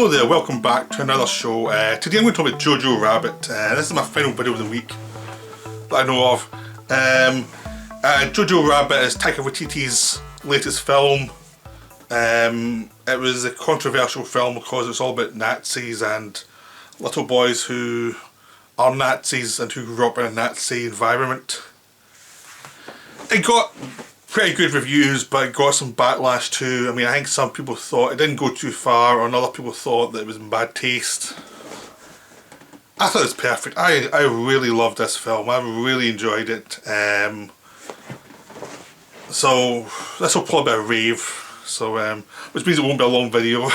Hello there, welcome back to another show. Today I'm going to talk about JoJo Rabbit. This is my final video of the week that I know of. JoJo Rabbit is Taika Waititi's latest film. It was a controversial film because it's all about Nazis and little boys who are Nazis and who grew up in a Nazi environment. It got pretty good reviews, but it got some backlash too. I mean, I think some people thought it didn't go too far, and other people thought that it was in bad taste. I thought it was perfect. I really loved this film. I really enjoyed it. So this will probably be a rave. So which means it won't be a long video.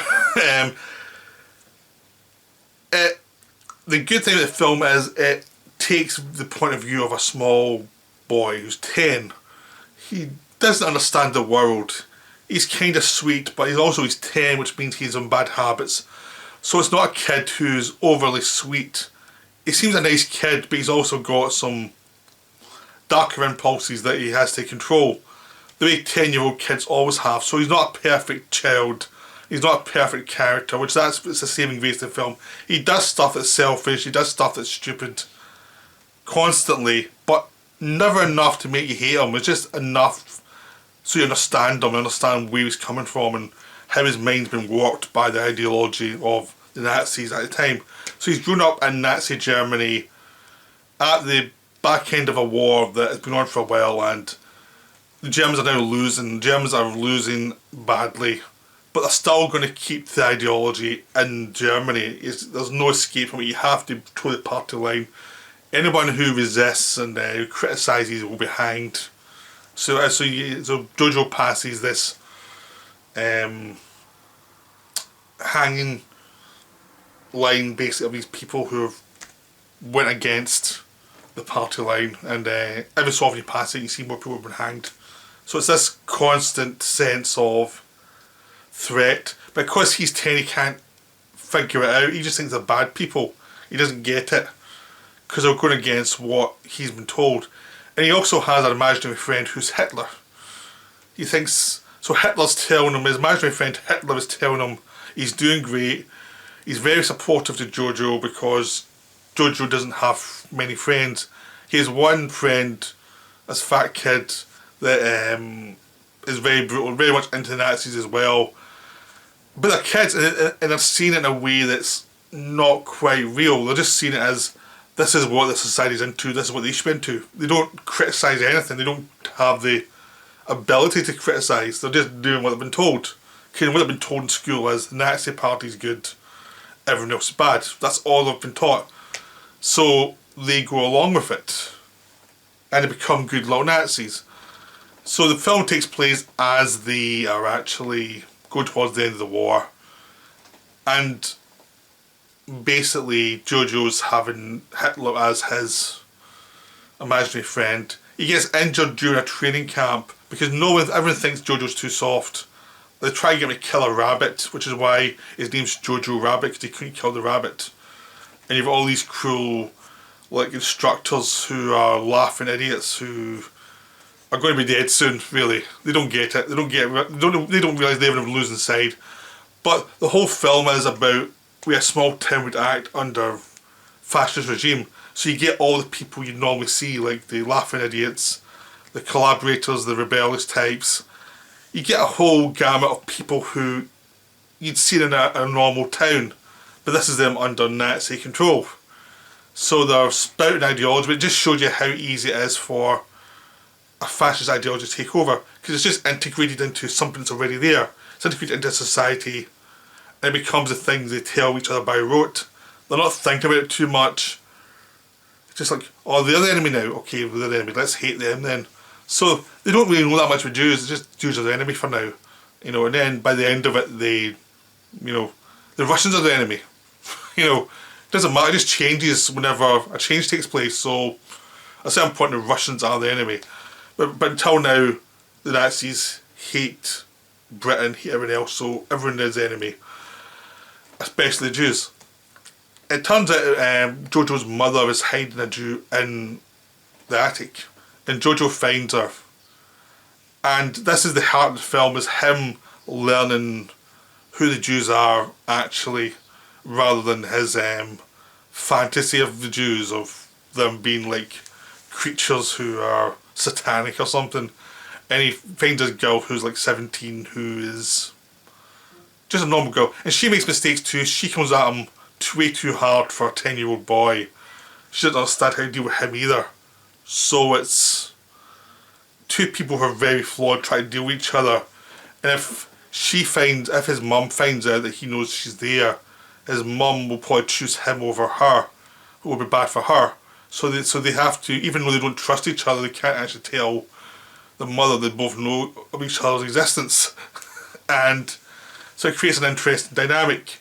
The good thing about the film is it takes the point of view of a small boy who's 10. He doesn't understand the world. He's kind of sweet, but he's 10, which means he's on bad habits. So it's not a kid who's overly sweet. He seems a nice kid, but he's also got some darker impulses that he has to control. The way 10-year-old kids always have. So he's not a perfect child. He's not a perfect character, which it's a saving grace of the film. He does stuff that's selfish, he does stuff that's stupid constantly, but never enough to make you hate him. It's just enough so you understand him, understand where he's coming from and how his mind's been warped by the ideology of the Nazis at the time. So he's grown up in Nazi Germany at the back end of a war that has been on for a while, and the Germans are now losing. The Germans are losing badly, but they're still going to keep the ideology in Germany. There's no escape from it. You have to toe the party line. Anyone who resists and who criticises will be hanged. So JoJo passes this hanging line basically of these people who have went against the party line, and every so often you pass it, you see more people have been hanged. So it's this constant sense of threat. But because he's 10, he can't figure it out. He just thinks they're bad people. He doesn't get it, because they're going against what he's been told. And he also has an imaginary friend who's Hitler. He thinks, so Hitler's telling him, his imaginary friend Hitler is telling him he's doing great. He's very supportive to JoJo because JoJo doesn't have many friends. He has one friend, this fat kid, that is very brutal, very much into the Nazis as well. But they're kids, and they're seeing it in a way that's not quite real. They're just seeing it as, this is what the society's into, this is what they should be into. They don't criticise anything, they don't have the ability to criticise, they're just doing what they've been told. Okay, what they've been told in school is the Nazi party's good, everyone else is bad. That's all they've been taught. So they go along with it, and they become good little Nazis. So the film takes place as they are actually going towards the end of the war, and basically JoJo's having Hitler as his imaginary friend. He gets injured during a training camp because everyone thinks JoJo's too soft. They try to get him to kill a rabbit, which is why his name's JoJo Rabbit, because he couldn't kill the rabbit. And you've got all these cruel instructors who are laughing idiots who are going to be dead soon, really. They don't get it. They don't realise they're on the losing side. But the whole film is about where a small town would act under fascist regime. So you get all the people you normally see, like the laughing idiots, the collaborators, the rebellious types. You get a whole gamut of people who you'd see in a normal town, but this is them under Nazi control. So they're spouting ideology, but it just shows you how easy it is for a fascist ideology to take over, because it's just integrated into something that's already there. It's integrated into society, and it becomes a thing they tell each other by rote. They're not thinking about it too much. It's just like, oh, they're the enemy now. Okay, they're the enemy. Let's hate them then. So they don't really know that much about Jews. It's just Jews are the enemy for now, And then by the end of it, the Russians are the enemy. It doesn't matter. It just changes whenever a change takes place. So at a certain point, the Russians are the enemy. But until now, the Nazis hate Britain, hate everyone else. So everyone is the enemy, especially the Jews. It turns out JoJo's mother is hiding a Jew in the attic, and JoJo finds her. And this is the heart of the film, is him learning who the Jews are actually, rather than his fantasy of the Jews, of them being like creatures who are satanic or something. And he finds a girl who's like 17 who is just a normal girl, and she makes mistakes too. She comes at him way too hard for a 10-year-old boy. She doesn't understand how to deal with him either. So it's two people who are very flawed trying to deal with each other. And if his mum finds out that he knows she's there, his mum will probably choose him over her. It will be bad for her. So they have to, even though they don't trust each other, they can't actually tell the mother they both know of each other's existence. And so it creates an interesting dynamic.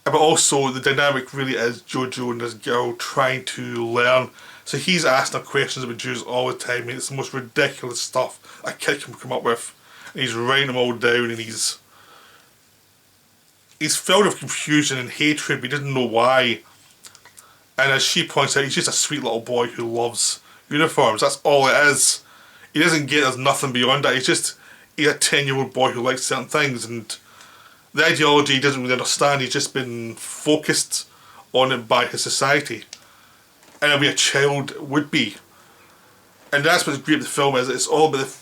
But also the dynamic really is Jojo and this girl trying to learn. So he's asking her questions about Jews all the time. It's the most ridiculous stuff a kid can come up with. And he's writing them all down, and he's filled with confusion and hatred, but he doesn't know why. And as she points out, he's just a sweet little boy who loves uniforms. That's all it is. He doesn't get there's nothing beyond that. He's a 10-year-old boy who likes certain things, and the ideology he doesn't really understand. He's just been focused on it by his society. And the way a child would be. And that's what's great about the film is. It's all about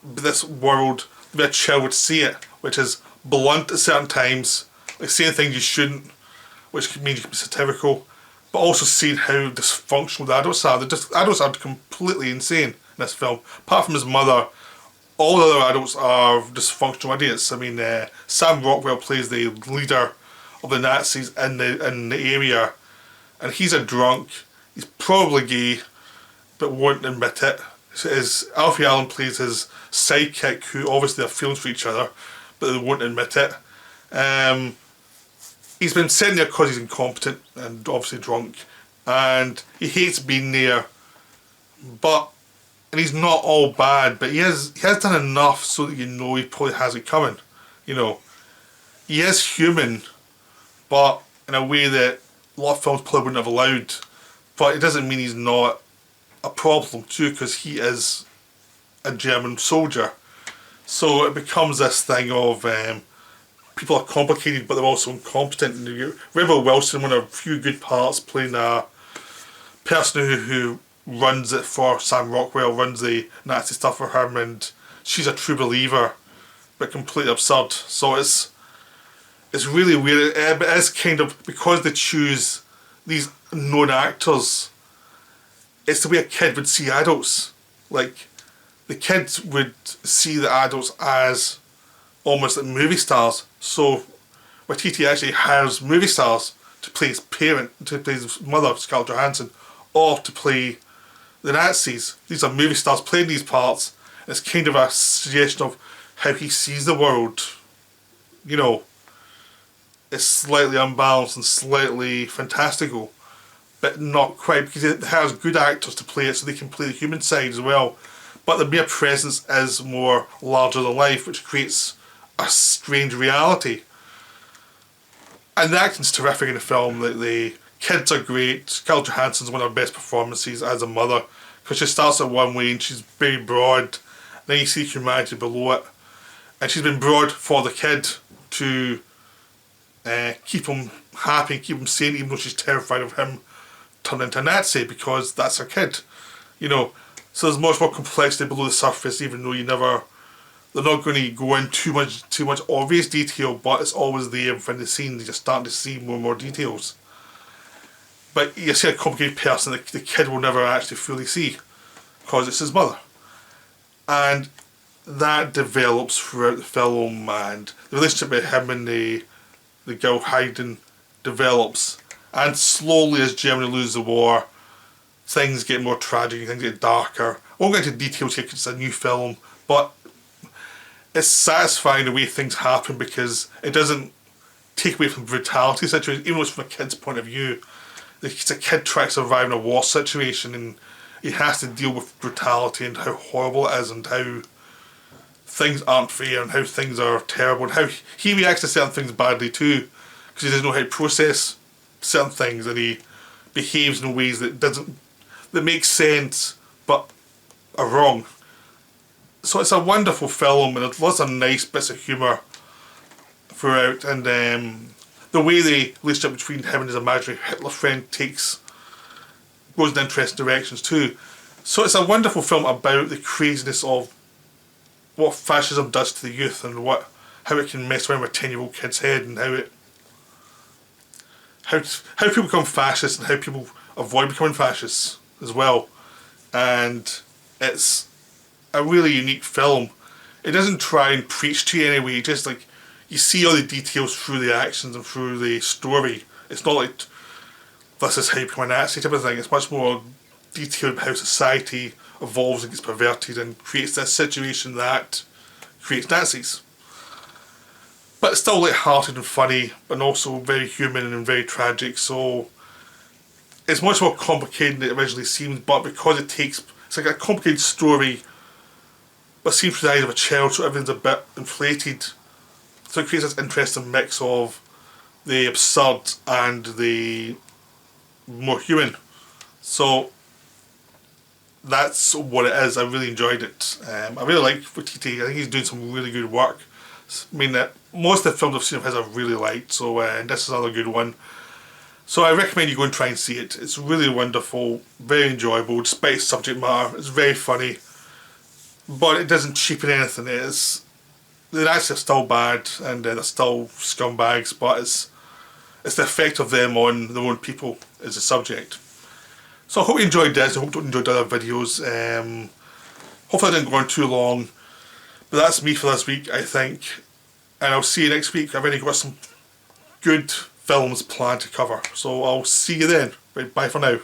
this world, the way a child would see it, which is blunt at certain times, like saying things you shouldn't, which means you can be satirical, but also seeing how dysfunctional the adults are. The adults are completely insane in this film. Apart from his mother, all the other adults are dysfunctional idiots. I mean, Sam Rockwell plays the leader of the Nazis in the area, and he's a drunk. He's probably gay, but won't admit it. Alfie Allen plays his sidekick, who obviously have feelings for each other, but they won't admit it. He's been sent there because he's incompetent and obviously drunk, and he hates being there. And he's not all bad, but he has done enough so that you know he probably has it coming. You know, he is human, but in a way that a lot of films probably wouldn't have allowed. But it doesn't mean he's not a problem too, because he is a German soldier. So it becomes this thing of people are complicated, but they're also incompetent. And Rebel Wilson, one of a few good parts, playing a person who runs it for Sam Rockwell, runs the Nazi stuff for him, and she's a true believer, but completely absurd. So it's really weird. It is kind of, because they choose these known actors, it's the way a kid would see adults. Like, the kids would see the adults as almost like movie stars. So Waititi actually hires movie stars to play his parent, to play his mother, Scarlett Johansson, or to play the Nazis. These are movie stars playing these parts, and it's kind of a suggestion of how he sees the world. You know, it's slightly unbalanced and slightly fantastical, but not quite, because it has good actors to play it, so they can play the human side as well. But the mere presence is more larger than life, which creates a strange reality. And the acting's terrific in the film. The kids are great. Scarlett Johansson's one of her best performances as a mother, because she starts at one way and she's very broad, then you see humanity below it, and she's been broad for the kid to keep him happy, keep him sane, even though she's terrified of him turning into a Nazi, because that's her kid, you know. So there's much more complexity below the surface, even though they're not going to go in too much obvious detail, but it's always there within the scene. You're starting to see more and more details. But you see a complicated person that the kid will never actually fully see, because it's his mother. And that develops throughout the film, and the relationship with him and the girl Hayden develops. And slowly, as Germany loses the war, things get more tragic, things get darker. I won't get into details here because it's a new film, but it's satisfying the way things happen, because it doesn't take away from the brutality situation, even though it's from a kid's point of view. It's a kid trying to survive in a war situation, and he has to deal with brutality and how horrible it is, and how things aren't fair, and how things are terrible, and how he reacts to certain things badly too, because he doesn't know how to process certain things, and he behaves in ways that make sense but are wrong. So it's a wonderful film, and there's lots of nice bits of humour throughout, and the way the relationship between him and his imaginary Hitler friend goes in interesting directions too. So it's a wonderful film about the craziness of what fascism does to the youth, and how it can mess around with a 10-year-old kid's head, and how people become fascists and how people avoid becoming fascists as well. And it's a really unique film. It doesn't try and preach to you in any way, just like you see all the details through the actions and through the story. It's not like this is how you become a Nazi type of thing. It's much more detailed about how society evolves and gets perverted and creates this situation that creates Nazis. But it's still light-hearted and funny, and also very human and very tragic, so it's much more complicated than it originally seems, but because it's like a complicated story, but seen through the eyes of a child, so everything's a bit inflated. So it creates this interesting mix of the absurd and the more human. So that's what it is. I really enjoyed it. I really like Watiti. I think he's doing some really good work. I mean, most of the films I've seen of his I've really liked, so and this is another good one. So I recommend you go and try and see it. It's really wonderful, very enjoyable, despite its subject matter. It's very funny, but it doesn't cheapen anything. The Nazis are still bad, and they're still scumbags, but it's the effect of them on their own people is the subject. So I hope you enjoyed this. I hope you enjoyed the other videos. Hopefully I didn't go on too long. But that's me for this week, I think. And I'll see you next week. I've already got some good films planned to cover. So I'll see you then. Right, bye for now.